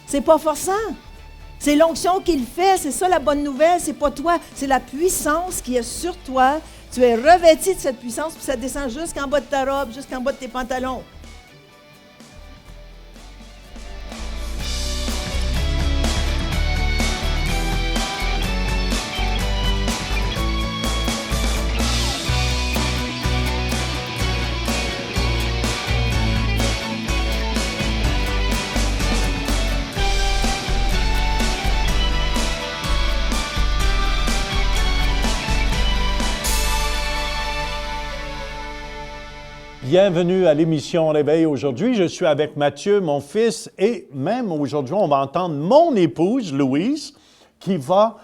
C'est pas forçant. C'est l'onction qui le fait. C'est ça la bonne nouvelle. C'est pas toi. C'est la puissance qui est sur toi. Tu es revêtu de cette puissance, puis ça descend jusqu'en bas de ta robe, jusqu'en bas de tes pantalons. Bienvenue à l'émission Réveil aujourd'hui. Je suis avec Mathieu, mon fils, et même aujourd'hui, on va entendre mon épouse, Louise, qui va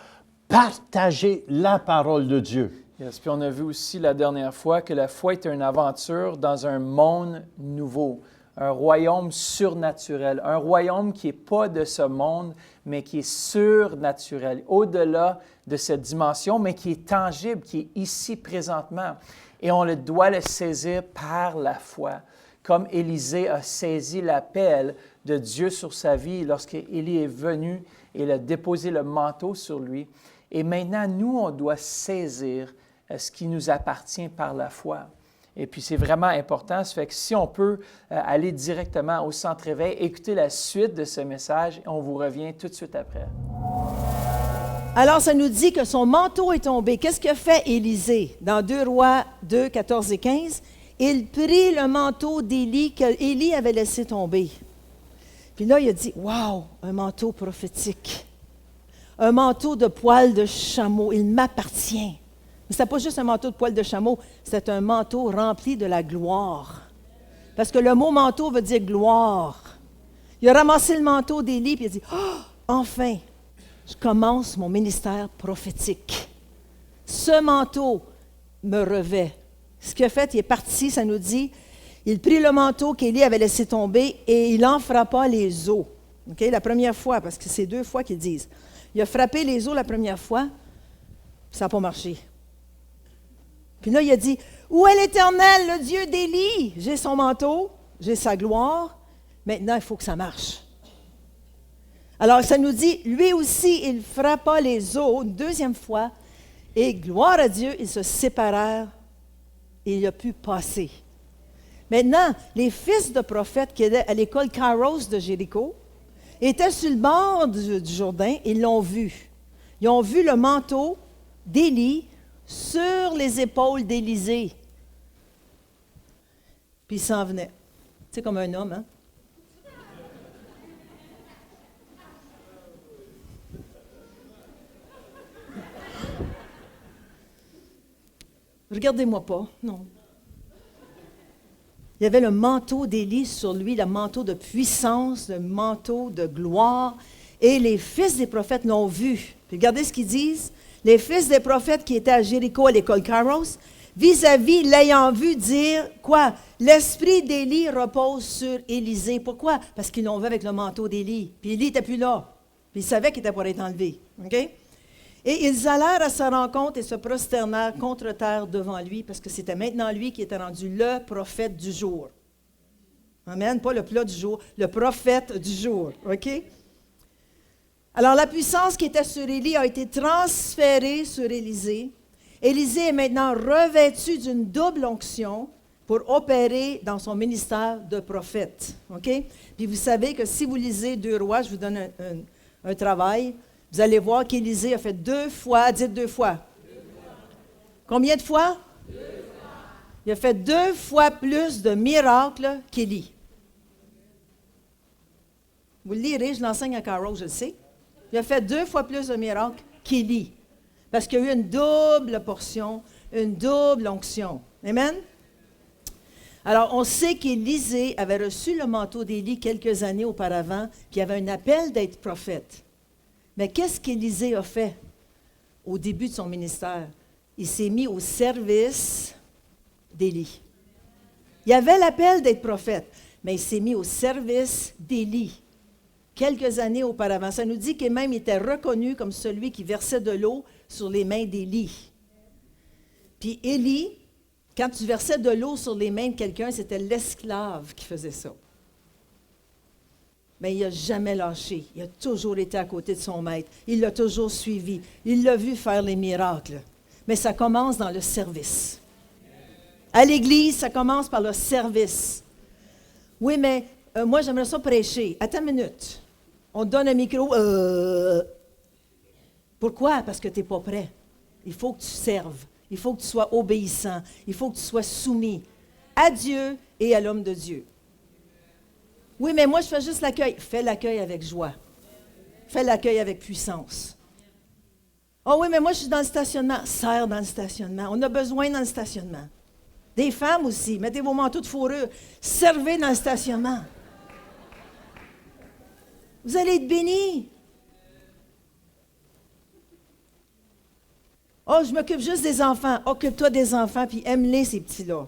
partager la parole de Dieu. Yes, puis on a vu aussi la dernière fois que la foi est une aventure dans un monde nouveau, un royaume surnaturel, un royaume qui n'est pas de ce monde, mais qui est surnaturel, au-delà de cette dimension, mais qui est tangible, qui est ici présentement. Et on doit le saisir par la foi, comme Élisée a saisi l'appel de Dieu sur sa vie lorsqu'Élie est venu et il a déposé le manteau sur lui. Et maintenant, nous, on doit saisir ce qui nous appartient par la foi. Et puis, c'est vraiment important. Ça fait que si on peut aller directement au Centre Réveil, écouter la suite de ce message, on vous revient tout de suite après. Alors, ça nous dit que son manteau est tombé. Qu'est-ce qu'a fait Élisée? Dans 2 Rois 2, 14 et 15, il prit le manteau d'Élie qu'Élie avait laissé tomber. Puis là, il a dit, « Wow, un manteau prophétique, un manteau de poil de chameau, il m'appartient. » Mais ce n'était pas juste un manteau de poil de chameau, c'était un manteau rempli de la gloire. Parce que le mot manteau veut dire gloire. Il a ramassé le manteau d'Élie, puis il a dit, « Oh, enfin! » Je commence mon ministère prophétique. Ce manteau me revêt. Ce qu'il a fait, il est parti, ça nous dit, il prit le manteau qu'Élie avait laissé tomber et il en frappa les os. Okay? La première fois, parce que c'est 2 fois qu'ils disent. Il a frappé les os la première fois, puis ça n'a pas marché. Puis là, il a dit, « Où est l'Éternel, le Dieu d'Élie? J'ai son manteau, j'ai sa gloire, maintenant il faut que ça marche. » Alors, ça nous dit, lui aussi, il frappa les os une 2e fois, et gloire à Dieu, ils se séparèrent, et il a pu passer. Maintenant, les fils de prophètes qui étaient à l'école Kairos de Jéricho étaient sur le bord du Jourdain, ils l'ont vu. Ils ont vu le manteau d'Élie sur les épaules d'Élisée. Puis il s'en venait. C'est comme un homme, hein? Regardez-moi pas, non. Il y avait le manteau d'Élie sur lui, le manteau de puissance, le manteau de gloire. Et les fils des prophètes l'ont vu. Puis regardez ce qu'ils disent. Les fils des prophètes qui étaient à Jéricho, à l'école Kairos, vis-à-vis l'ayant vu dire, quoi? L'esprit d'Élie repose sur Élisée. Pourquoi? Parce qu'ils l'ont vu avec le manteau d'Élie. Puis Élie n'était plus là. Puis ils savaient qu'il était pour être enlevé. OK? Et ils allèrent à sa rencontre et se prosternèrent contre terre devant lui, parce que c'était maintenant lui qui était rendu le prophète du jour. Amen, pas le plat du jour, le prophète du jour, OK? Alors la puissance qui était sur Élie a été transférée sur Élisée. Élisée est maintenant revêtu d'une double onction pour opérer dans son ministère de prophète, OK? Puis vous savez que si vous lisez 2 Rois, je vous donne un travail. Vous allez voir qu'Élisée a fait 2 fois, dites 2 fois. 2 fois. Combien de fois? 2 fois. Il a fait 2 fois plus de miracles qu'Élie. Vous le lirez, je l'enseigne à Kairos, je le sais. Il a fait 2 fois plus de miracles qu'Élie. Parce qu'il y a eu une double portion, une double onction. Amen? Alors, on sait qu'Élisée avait reçu le manteau d'Élie quelques années auparavant, puis il avait un appel d'être prophète. Mais qu'est-ce qu'Élisée a fait au début de son ministère? Il s'est mis au service d'Élie. Il avait l'appel d'être prophète, mais il s'est mis au service d'Élie quelques années auparavant. Ça nous dit qu'il même était reconnu comme celui qui versait de l'eau sur les mains d'Élie. Puis Élie, quand tu versais de l'eau sur les mains de quelqu'un, c'était l'esclave qui faisait ça. mais il n'a jamais lâché. Il a toujours été à côté de son maître. Il l'a toujours suivi. Il l'a vu faire les miracles. Mais ça commence dans le service. À l'Église, ça commence par le service. Oui, mais moi, j'aimerais ça prêcher. Attends une minute. On te donne un micro. Pourquoi? Parce que tu n'es pas prêt. Il faut que tu serves. Il faut que tu sois obéissant. Il faut que tu sois soumis à Dieu et à l'homme de Dieu. Oui, mais moi, je fais juste l'accueil. Fais l'accueil avec joie. Fais l'accueil avec puissance. Oh oui, mais moi, je suis dans le stationnement. Sers dans le stationnement. On a besoin dans le stationnement. Des femmes aussi. Mettez vos manteaux de fourrure. Servez dans le stationnement. Vous allez être bénis. Oh, je m'occupe juste des enfants. Occupe-toi des enfants, puis aime-les, ces petits-là.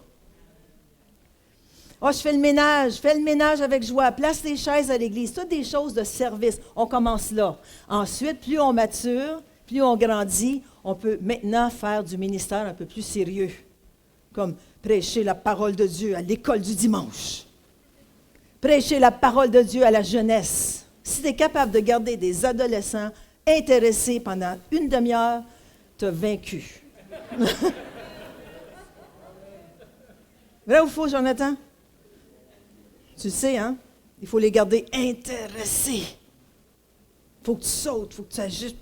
Oh, je fais le ménage. Fais le ménage avec joie. Place les chaises à l'église. Toutes des choses de service. On commence là. Ensuite, plus on mature, plus on grandit, on peut maintenant faire du ministère un peu plus sérieux. Comme prêcher la parole de Dieu à l'école du dimanche. Prêcher la parole de Dieu à la jeunesse. Si tu es capable de garder des adolescents intéressés pendant une demi-heure, tu as vaincu. Vrai ou faux, Jonathan? Tu sais, hein? Il faut les garder intéressés. Il faut que tu sautes, il faut que tu ajustes.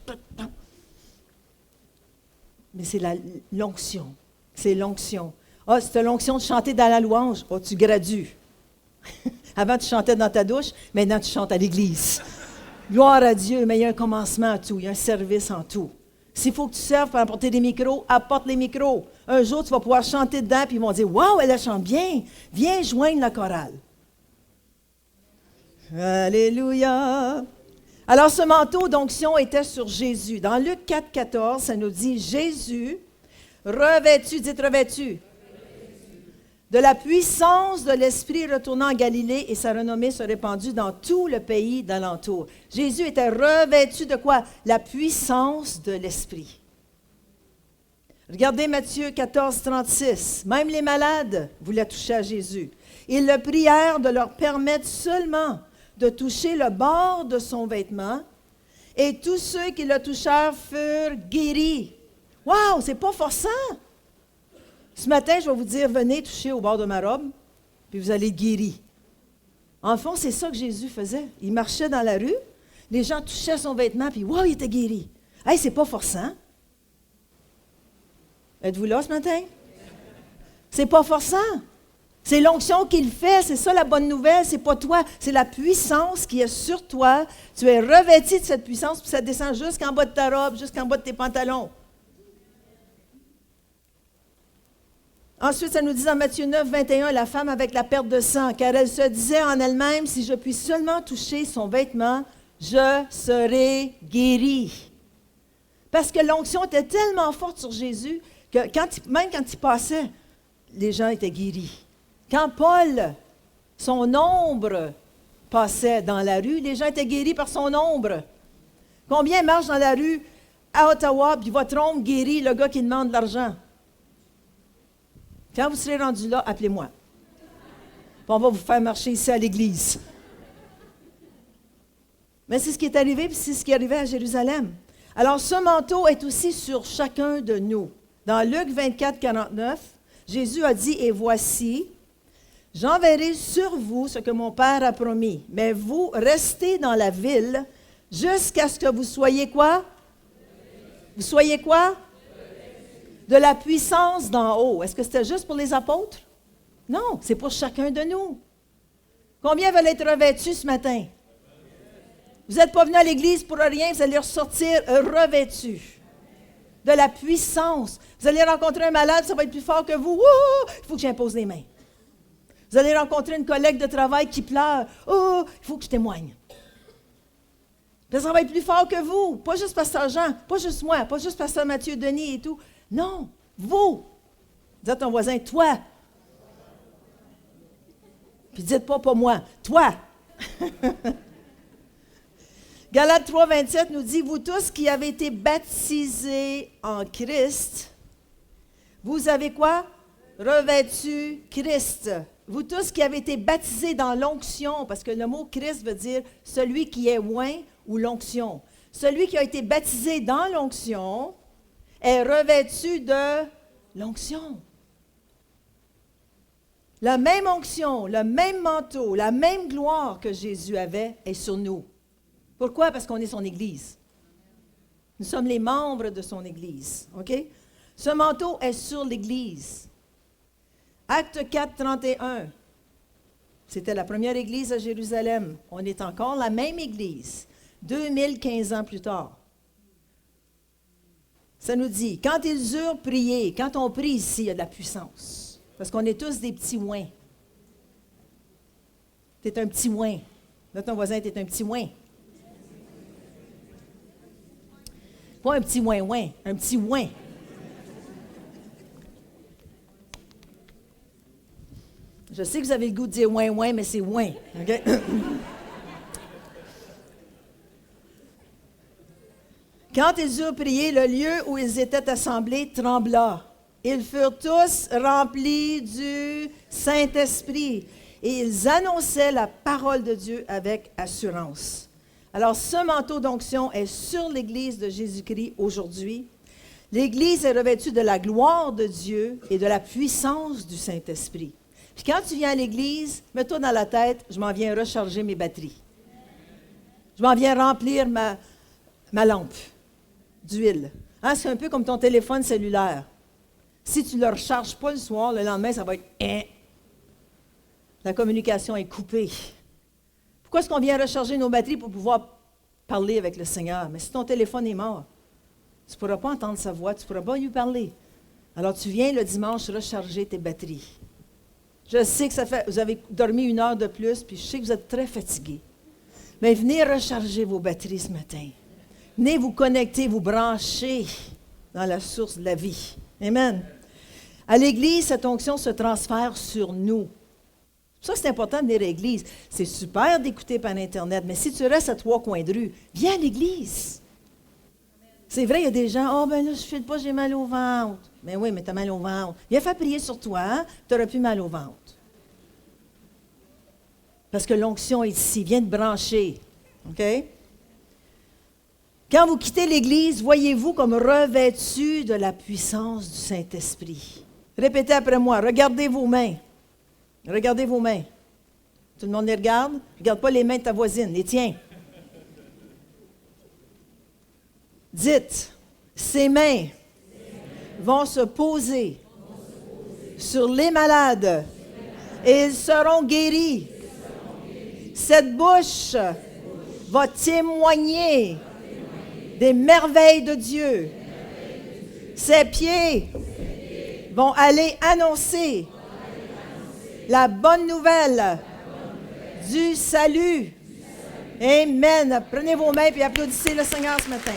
Mais c'est l'onction. C'est l'onction. Ah, c'est l'onction de chanter dans la louange. Oh, tu gradues. Avant, tu chantais dans ta douche. Maintenant, tu chantes à l'église. Gloire à Dieu, mais il y a un commencement à tout. Il y a un service en tout. S'il faut que tu serves pour apporter des micros, apporte les micros. Un jour, tu vas pouvoir chanter dedans, puis ils vont dire « Wow, elle chante bien! Viens joindre la chorale. » Alléluia! Alors, ce manteau d'onction était sur Jésus. Dans Luc 4, 14, ça nous dit « Jésus, revêtu, dites revêtu, de la puissance de l'Esprit retournant en Galilée et sa renommée se répandit dans tout le pays d'alentour. » Jésus était revêtu de quoi? La puissance de l'Esprit. Regardez Matthieu 14, 36. Même les malades voulaient toucher à Jésus. Ils le prièrent de leur permettre seulement de toucher le bord de son vêtement, et tous ceux qui le touchèrent furent guéris. Wow, c'est pas forçant! Ce matin, je vais vous dire, venez toucher au bord de ma robe, puis vous allez être guéris. En fond, c'est ça que Jésus faisait. Il marchait dans la rue, les gens touchaient son vêtement, puis wow, il était guéri. Hey, c'est pas forçant. Êtes-vous là ce matin? C'est pas forçant. C'est l'onction qu'il fait, c'est ça la bonne nouvelle, c'est pas toi, c'est la puissance qui est sur toi. Tu es revêtu de cette puissance, puis ça descend jusqu'en bas de ta robe, jusqu'en bas de tes pantalons. Ensuite, ça nous dit dans Matthieu 9, 21, la femme avec la perte de sang, car elle se disait en elle-même, si je puis seulement toucher son vêtement, je serai guérie. Parce que l'onction était tellement forte sur Jésus que même quand il passait, les gens étaient guéris. Quand Paul, son ombre, passait dans la rue, les gens étaient guéris par son ombre. Combien marchent dans la rue à Ottawa, puis votre ombre guérit le gars qui demande de l'argent? Quand vous serez rendu là, appelez-moi. Puis on va vous faire marcher ici à l'église. Mais c'est ce qui est arrivé, puis c'est ce qui est arrivé à Jérusalem. Alors, ce manteau est aussi sur chacun de nous. Dans Luc 24, 49, Jésus a dit, « Et voici, j'enverrai sur vous ce que mon Père a promis. Mais vous, restez dans la ville jusqu'à ce que vous soyez quoi? Vous soyez quoi? De la puissance d'en haut. » Est-ce que c'était juste pour les apôtres? Non, c'est pour chacun de nous. Combien veulent être revêtus ce matin? Vous n'êtes pas venus à l'église pour rien, vous allez ressortir revêtus de la puissance. Vous allez rencontrer un malade, ça va être plus fort que vous. Oh, il faut que j'impose les mains. Vous allez rencontrer une collègue de travail qui pleure. Oh, il faut que je témoigne. Ça va être plus fort que vous. Pas juste Pasteur Jean, pas juste moi, pas juste Pasteur Mathieu, Denis et tout. Non, vous. Dites à ton voisin, toi. Puis dites pas moi, toi. Galates 3, 27 nous dit, « Vous tous qui avez été baptisés en Christ, vous avez quoi? Revêtu Christ. vous tous qui avez été baptisés dans l'onction, parce que le mot Christ veut dire celui qui est oint ou l'onction. Celui qui a été baptisé dans l'onction est revêtu de l'onction. La même onction, le même manteau, la même gloire que Jésus avait est sur nous. Pourquoi? Parce qu'on est son Église. Nous sommes les membres de son Église. OK? Ce manteau est sur l'Église. Acte 4, 31. C'était la première Église à Jérusalem. On est encore la même Église, 2015 ans plus tard. Ça nous dit, quand ils eurent prié, quand on prie ici, il y a de la puissance. Parce qu'on est tous des petits ouins. Tu es un petit ouin. Là, ton voisin, tu es un petit ouin. Pas un petit ouin-ouin, un petit ouin. Je sais que vous avez le goût de dire ouin-ouin, mais c'est ouin. Okay? Quand ils eurent prié, le lieu où ils étaient assemblés trembla. Ils furent tous remplis du Saint-Esprit et ils annonçaient la parole de Dieu avec assurance. Alors, ce manteau d'onction est sur l'Église de Jésus-Christ aujourd'hui. L'Église est revêtue de la gloire de Dieu et de la puissance du Saint-Esprit. Puis quand tu viens à l'Église, mets-toi dans la tête, je m'en viens recharger mes batteries. Je m'en viens remplir ma lampe d'huile. Hein, c'est un peu comme ton téléphone cellulaire. Si tu ne le recharges pas le soir, le lendemain, ça va être « La communication est coupée. » Pourquoi est-ce qu'on vient recharger nos batteries pour pouvoir parler avec le Seigneur? Mais si ton téléphone est mort, tu ne pourras pas entendre sa voix, tu ne pourras pas lui parler. Alors tu viens le dimanche recharger tes batteries. Je sais que vous avez dormi 1 heure de plus, puis je sais que vous êtes très fatigués. Mais venez recharger vos batteries ce matin. Venez vous connecter, vous brancher dans la source de la vie. Amen. À l'Église, cette onction se transfère sur nous. Ça, c'est important de venir à l'Église. C'est super d'écouter par Internet, mais si tu restes à 3 coins de rue, viens à l'Église. C'est vrai, il y a des gens, « Ah, ben là, je ne file pas, j'ai mal au ventre. » Mais oui, mais tu as mal au ventre. Viens faire prier sur toi, hein? Tu n'auras plus mal au ventre. Parce que l'onction est ici, viens te brancher. OK? Quand vous quittez l'Église, voyez-vous comme revêtu de la puissance du Saint-Esprit. Répétez après moi, regardez vos mains. Regardez vos mains. Tout le monde les regarde? Regarde pas les mains de ta voisine, les tiens. Dites, ces mains vont se poser sur les malades et ils seront guéris. Cette bouche va témoigner des merveilles de Dieu. Ses pieds vont aller annoncer la bonne nouvelle du salut. Amen. Prenez vos mains et applaudissez le Seigneur ce matin.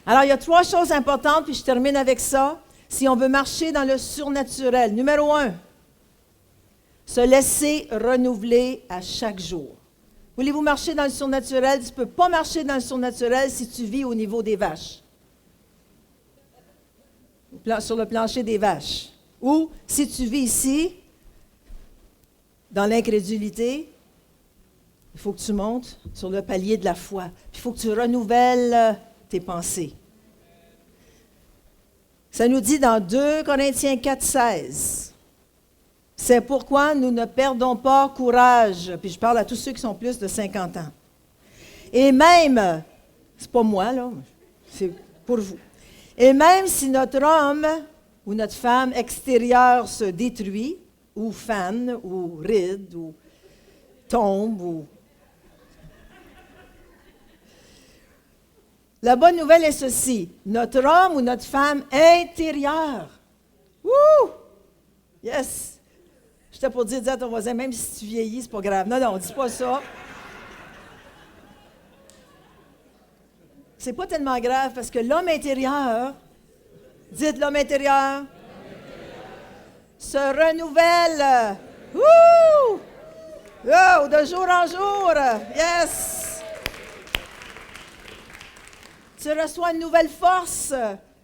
Alors, il y a 3 choses importantes, puis je termine avec ça. Si on veut marcher dans le surnaturel. Numéro 1, se laisser renouveler à chaque jour. Voulez-vous marcher dans le surnaturel? Tu ne peux pas marcher dans le surnaturel si tu vis au niveau des vaches. Sur le plancher des vaches. Ou si tu vis ici, dans l'incrédulité, il faut que tu montes sur le palier de la foi. Puis il faut que tu renouvelles tes pensées. Ça nous dit dans 2 Corinthiens 4, 16. C'est pourquoi nous ne perdons pas courage. Puis je parle à tous ceux qui sont plus de 50 ans. Et même, c'est pas moi, là, c'est pour vous. Et même si notre homme ou notre femme extérieure se détruit, ou fane, ou ride, ou tombe, ou... La bonne nouvelle est ceci. Notre homme ou notre femme intérieure. Wouh! Yes! J'étais pour dire à ton voisin, même si tu vieillis, c'est pas grave. Non, non, dis pas ça. C'est pas tellement grave parce que l'homme intérieur, dites l'homme intérieur, se renouvelle. Wouh! Oh, de jour en jour. Yes! Tu reçois une nouvelle force,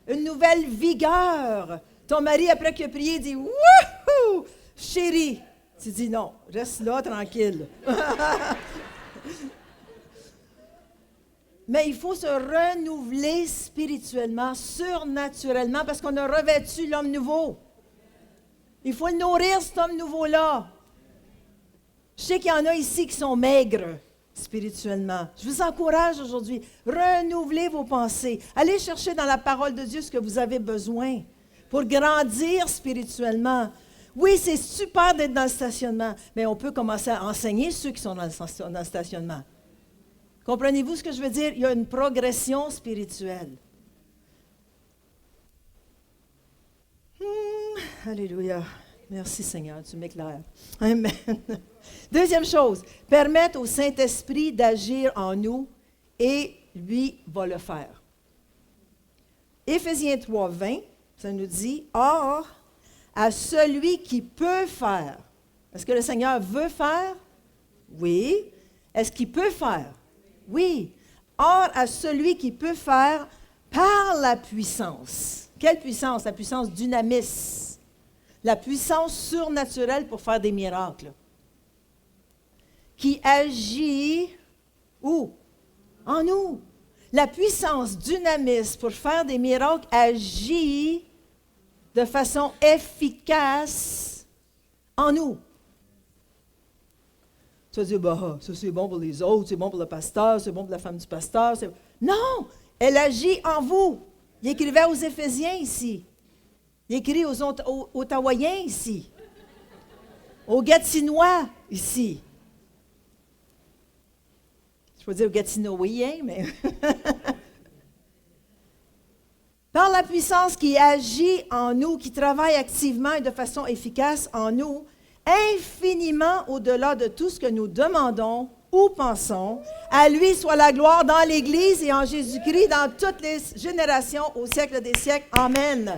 une nouvelle vigueur. Ton mari, après qu'il a prié, dit « Wouhou! Chérie! » Tu dis « Non, reste là, tranquille. » Mais il faut se renouveler spirituellement, surnaturellement, parce qu'on a revêtu l'homme nouveau. Il faut le nourrir, cet homme nouveau-là. Je sais qu'il y en a ici qui sont maigres spirituellement. Je vous encourage aujourd'hui, renouvelez vos pensées. Allez chercher dans la parole de Dieu ce que vous avez besoin pour grandir spirituellement. Oui, c'est super d'être dans le stationnement, mais on peut commencer à enseigner ceux qui sont dans le stationnement. Comprenez-vous ce que je veux dire? Il y a une progression spirituelle. Alléluia. Merci Seigneur, tu m'éclaires. Amen. Deuxième chose, permettre au Saint-Esprit d'agir en nous et lui va le faire. Éphésiens 3, 20, ça nous dit, « Or, à celui qui peut faire. » Est-ce que le Seigneur veut faire? Oui. Est-ce qu'il peut faire? Oui. Or, à celui qui peut faire par la puissance. Quelle puissance? La puissance dynamis. La puissance surnaturelle pour faire des miracles. Qui agit où? En nous. La puissance dynamis pour faire des miracles agit de façon efficace en nous. Tu vas dire, bah, ça c'est bon pour les autres, c'est bon pour le pasteur, c'est bon pour la femme du pasteur. Non! Elle agit en vous. Il écrivait aux Éphésiens ici. Il écrit aux Ottawaïens ici. Aux Gatinois ici. Je peux dire aux Gatinoïens, mais... Par la puissance qui agit en nous, qui travaille activement et de façon efficace en nous, infiniment au-delà de tout ce que nous demandons ou pensons, à lui soit la gloire dans l'Église et en Jésus-Christ dans toutes les générations au siècle des siècles. Amen.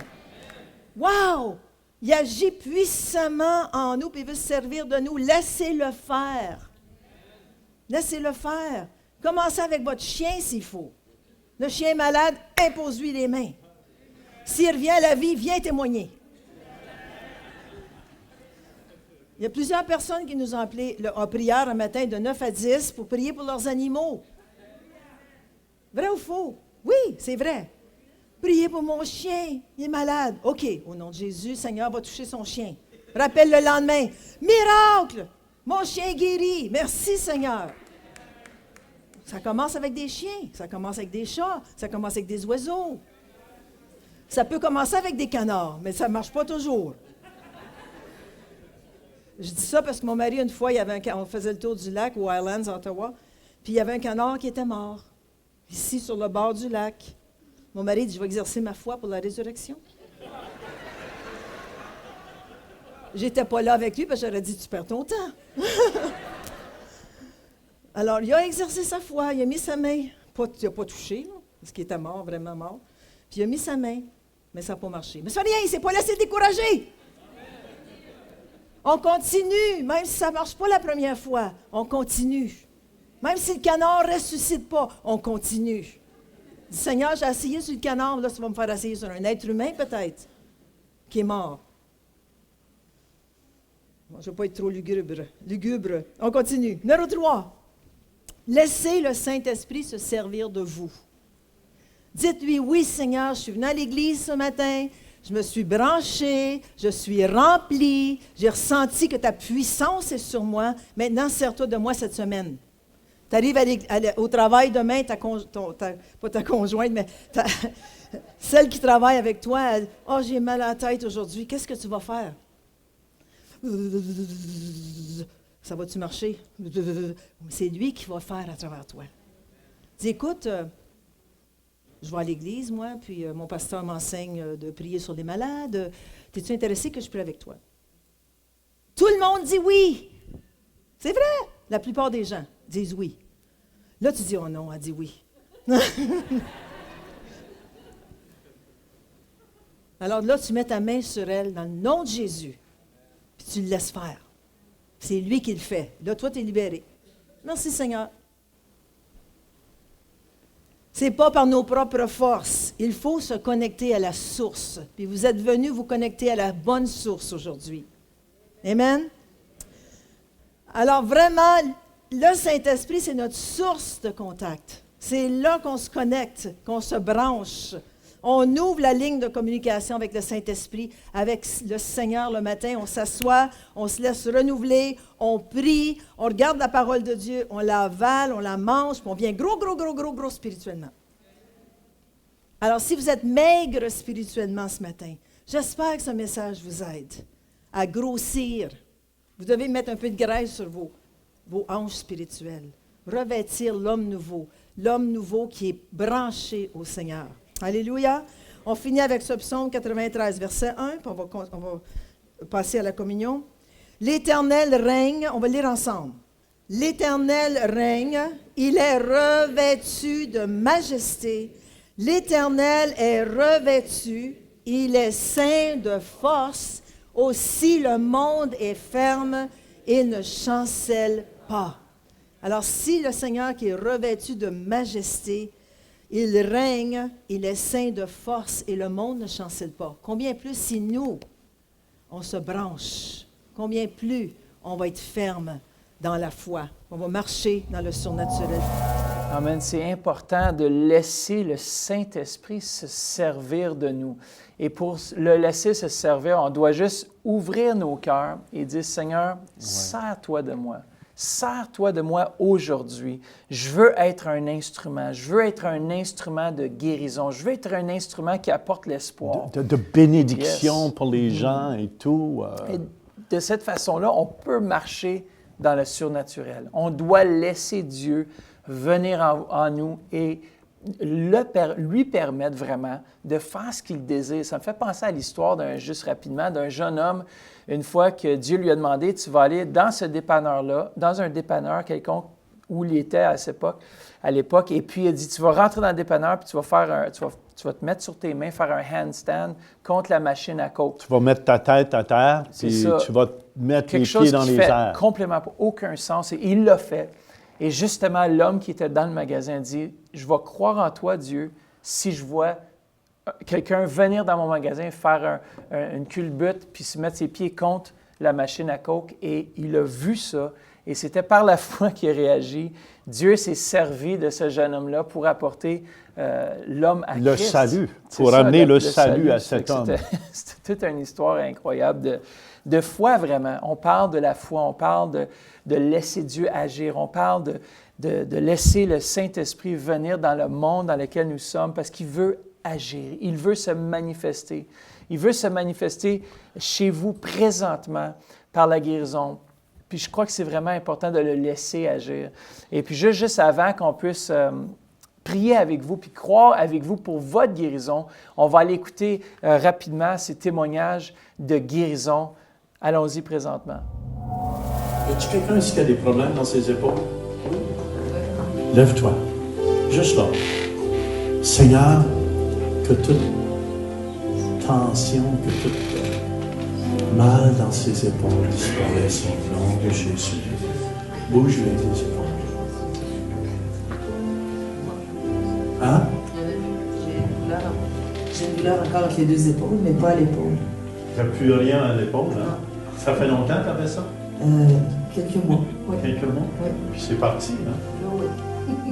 Wow! Il agit puissamment en nous et il veut se servir de nous. Laissez-le faire. Laissez-le faire. Commencez avec votre chien s'il faut. Le chien est malade, impose-lui les mains. S'il revient à la vie, viens témoigner. Il y a plusieurs personnes qui nous ont appelés en prière un matin de 9 à 10 pour prier pour leurs animaux. Vrai ou faux? Oui, c'est vrai. Priez pour mon chien, il est malade. OK, au nom de Jésus, Seigneur va toucher son chien. Rappelle le lendemain. Miracle! Mon chien est guéri. Merci, Seigneur. Ça commence avec des chiens, ça commence avec des chats, ça commence avec des oiseaux. Ça peut commencer avec des canards, mais ça ne marche pas toujours. Je dis ça parce que mon mari, une fois, on faisait le tour du lac aux Highlands, à Ottawa, puis il y avait un canard qui était mort, ici, sur le bord du lac. Mon mari dit, je vais exercer ma foi pour la résurrection. J'étais pas là avec lui, parce que j'aurais dit, tu perds ton temps. Alors, il a exercé sa foi, il a mis sa main. Il n'a pas touché, là, parce qu'il était mort, vraiment mort. Puis il a mis sa main, mais ça n'a pas marché. Mais ça fait rien, il ne s'est pas laissé décourager. On continue, même si ça ne marche pas la première fois, on continue. Même si le canard ne ressuscite pas, on continue. Dis, Seigneur, j'ai essayé sur le canard, là, tu vas me faire essayer sur un être humain peut-être, qui est mort. Bon, je ne veux pas être trop lugubre. On continue. Numéro 3. Laissez le Saint-Esprit se servir de vous. Dites-lui, oui Seigneur, je suis venu à l'église ce matin, je me suis branché, je suis rempli, j'ai ressenti que ta puissance est sur moi. Maintenant, sers-toi de moi cette semaine. Tu arrives au travail demain, pas ta conjointe, mais celle qui travaille avec toi, elle, « Oh, j'ai mal à la tête aujourd'hui, qu'est-ce que tu vas faire? » Ça va-tu marcher? C'est lui qui va faire à travers toi. Dis, écoute, je vais à l'église, moi, puis mon pasteur m'enseigne de prier sur les malades. Es-tu intéressé que je prie avec toi? Tout le monde dit oui. C'est vrai. La plupart des gens disent oui. Là, tu dis, oh non, elle dit oui. Alors là, tu mets ta main sur elle dans le nom de Jésus, puis tu le laisses faire. C'est lui qui le fait. Là, toi, tu es libéré. Merci, Seigneur. Ce n'est pas par nos propres forces. source. Il faut se connecter à la source. Puis vous êtes venus vous connecter à la bonne source aujourd'hui. Amen? Alors vraiment, le Saint-Esprit, c'est notre source de contact. C'est là qu'on se connecte, qu'on se branche. On ouvre la ligne de communication avec le Saint-Esprit, avec le Seigneur le matin. On s'assoit, on se laisse renouveler, on prie, on regarde la parole de Dieu, on la avale, on la mange, puis on vient gros spirituellement. Alors, si vous êtes maigre spirituellement ce matin, j'espère que ce message vous aide à grossir. Vous devez mettre un peu de graisse sur vos hanches spirituelles. Revêtir l'homme nouveau qui est branché au Seigneur. Alléluia. On finit avec ce psaume 93, verset 1, puis on va passer à la communion. L'Éternel règne, on va lire ensemble. L'Éternel règne, il est revêtu de majesté. L'Éternel est revêtu, il est ceint de force. Aussi le monde est ferme, il ne chancelle pas. Alors si le Seigneur qui est revêtu de majesté, il règne, il est ceint de force et le monde ne chancelle pas. Combien plus si nous, on se branche, combien plus on va être ferme dans la foi, on va marcher dans le surnaturel. Amen. C'est important de laisser le Saint-Esprit se servir de nous. Et pour le laisser se servir, on doit juste ouvrir nos cœurs et dire, Seigneur, sers-toi de moi. Sers-toi de moi aujourd'hui. Je veux être un instrument. Je veux être un instrument de guérison. Je veux être un instrument qui apporte l'espoir. De bénédiction pour les gens et tout. Et de cette façon-là, on peut marcher dans le surnaturel. On doit laisser Dieu venir en nous et lui permettre vraiment de faire ce qu'il désire. Ça me fait penser à l'histoire d'un jeune homme, une fois que Dieu lui a demandé, tu vas aller dans ce dépanneur-là, dans un dépanneur quelconque où il était à l'époque, et puis il a dit, tu vas rentrer dans le dépanneur, puis tu vas te mettre sur tes mains, faire un handstand contre la machine à coke. Tu vas mettre ta tête à terre, puis tu vas mettre les pieds dans les airs. Quelque chose qui fait complètement aucun sens, et il l'a fait. Et justement, l'homme qui était dans le magasin dit, je vais croire en toi, Dieu, si je vois quelqu'un venir dans mon magasin, faire une culbute, puis se mettre ses pieds contre la machine à coke. Et il a vu ça, et c'était par la foi qu'il a réagi. Dieu s'est servi de ce jeune homme-là pour apporter l'homme à Christ. Le salut, pour amener le salut à cet homme. C'était toute une histoire incroyable de foi, vraiment. On parle de la foi, on parle de laisser Dieu agir, on parle de laisser le Saint-Esprit venir dans le monde dans lequel nous sommes parce qu'il veut agir, il veut se manifester. Il veut se manifester chez vous présentement par la guérison. Puis je crois que c'est vraiment important de le laisser agir. Et puis juste avant qu'on puisse prier avec vous puis croire avec vous pour votre guérison, on va aller écouter rapidement ces témoignages de guérison. Allons-y présentement. Y a-t-il quelqu'un ici qui a des problèmes dans ses épaules? Lève-toi. Juste là. Seigneur, que toute tension, que toute mal dans ses épaules disparaisse au nom de Jésus. Bouge-les tes épaules. Hein? J'ai une douleur encore avec les deux épaules, mais pas à l'épaule. Tu n'as plus rien à l'épaule, hein? Ça fait longtemps que tu avais ça? Quelques mois. Oui. Quelques mois? Oui. Puis c'est parti, hein? Oui.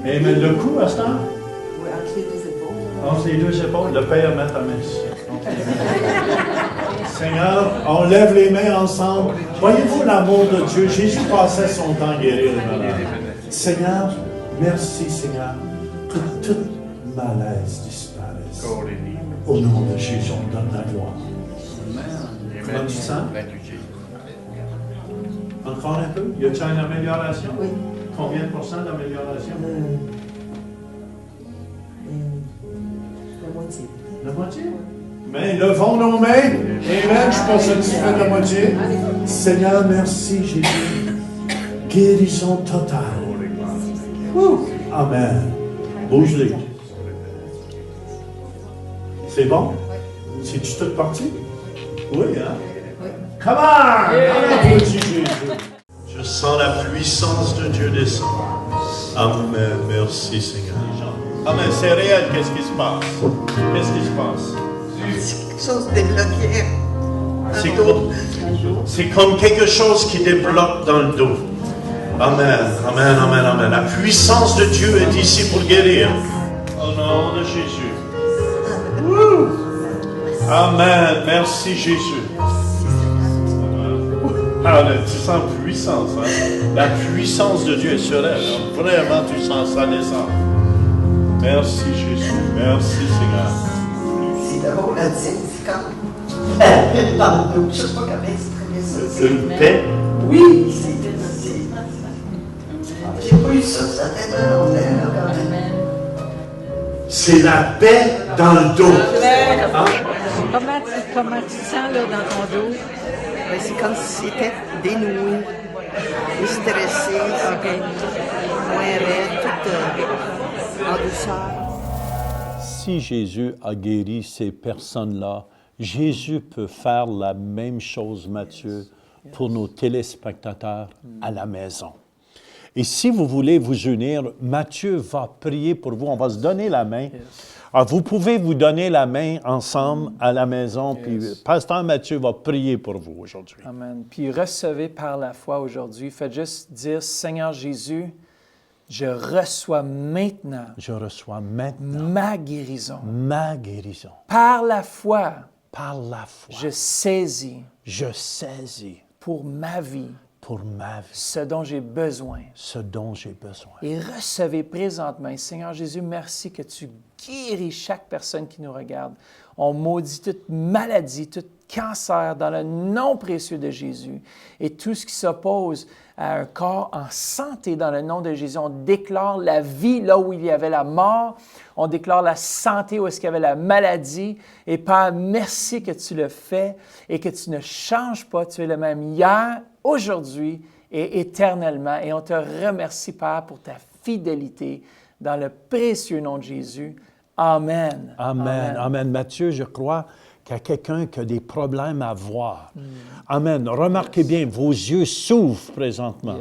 Et mais le cou à ce temps? Oui, entre les deux épaules. Entre les deux épaules, le Père met ta main ici. Seigneur, on lève les mains ensemble. Voyez-vous l'amour de Dieu? Jésus passait son temps à guérir les malades. Seigneur, merci Seigneur, que toute malaise disparaisse. Au nom de Jésus, on donne la gloire. Comment tu te sens? Encore un peu? Y a-t-il une amélioration? Oui. Combien de pourcents d'amélioration? La moitié. La moitié? Mais levons nos mains. Amen. Je suis pas satisfait de la moitié. Seigneur, merci Jésus. Guérison totale. Amen. Bouge-les. C'est bon? C'est-tu toute partie? Oui, hein? Oui. Come on! Applaudis Jésus. Je sens la puissance de Dieu descendre. Amen. Merci Seigneur. Amen. C'est réel. Qu'est-ce qui se passe? Qu'est-ce qui se passe? C'est quelque chose de débloqué. C'est comme quelque chose qui débloque dans le dos. Amen, amen, amen, amen. La puissance de Dieu est ici pour guérir. Au nom de Jésus. Woo! Amen. Merci Jésus. Ah, tu sens puissance. Hein? La puissance de Dieu est sur elle. Hein? Vraiment, tu sens ça descendre. Merci Jésus. Merci Seigneur. C'est drôle à dire. C'est comme la paix dans le dos. Je ne sais pas comment exprimer ça. C'est une paix. Oui, c'est. J'ai pas eu ça, ça fait très longtemps, là, quand même. C'est la paix dans le dos. Hein? Comment tu te sens là, dans ton dos? Ben, c'est comme si c'était dénoué, déstressé, moins raide, tout en douceur. Si Jésus a guéri ces personnes-là, Jésus peut faire la même chose, Matthieu, pour nos téléspectateurs à la maison. Et si vous voulez vous unir, Matthieu va prier pour vous. On va se donner la main. Alors, vous pouvez vous donner la main ensemble à la maison, puis Pasteur Matthieu va prier pour vous aujourd'hui. Amen. Puis recevez par la foi aujourd'hui. Faites juste dire, Seigneur Jésus, je reçois maintenant ma guérison. Ma guérison. Par la foi, Je saisis saisis pour ma vie ce dont j'ai besoin. Et recevez présentement. Et Seigneur Jésus, merci que tu guéris chaque personne qui nous regarde. On maudit toute maladie, tout cancer dans le nom précieux de Jésus. Et tout ce qui s'oppose à un corps en santé dans le nom de Jésus. On déclare la vie là où il y avait la mort. On déclare la santé où est-ce qu'il y avait la maladie. Et Père, merci que tu le fais et que tu ne changes pas. Tu es le même hier, aujourd'hui et éternellement. Et on te remercie, Père, pour ta fidélité dans le précieux nom de Jésus. Amen. Amen. Amen. Matthieu, je crois qu'il y a quelqu'un qui a des problèmes à voir. Amen. Remarquez bien, vos yeux s'ouvrent présentement.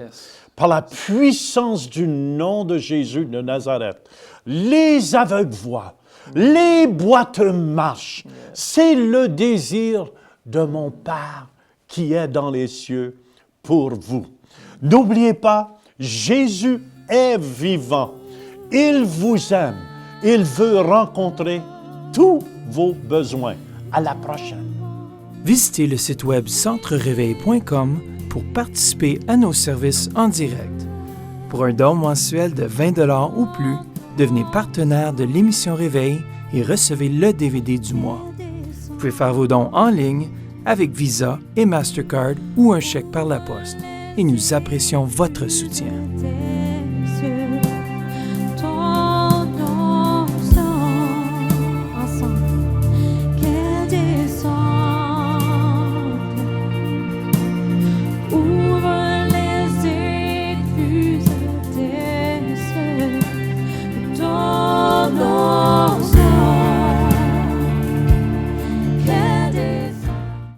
Par la puissance du nom de Jésus de Nazareth. Les aveugles voient, les boiteux marchent. C'est le désir de mon Père qui est dans les cieux pour vous. N'oubliez pas, Jésus est vivant. Il vous aime. Il veut rencontrer tous vos besoins. À la prochaine. Visitez le site web centrereveil.com pour participer à nos services en direct. Pour un don mensuel de 20 $ ou plus, devenez partenaire de l'émission Réveil et recevez le DVD du mois. Vous pouvez faire vos dons en ligne avec Visa et Mastercard ou un chèque par la poste. Et nous apprécions votre soutien.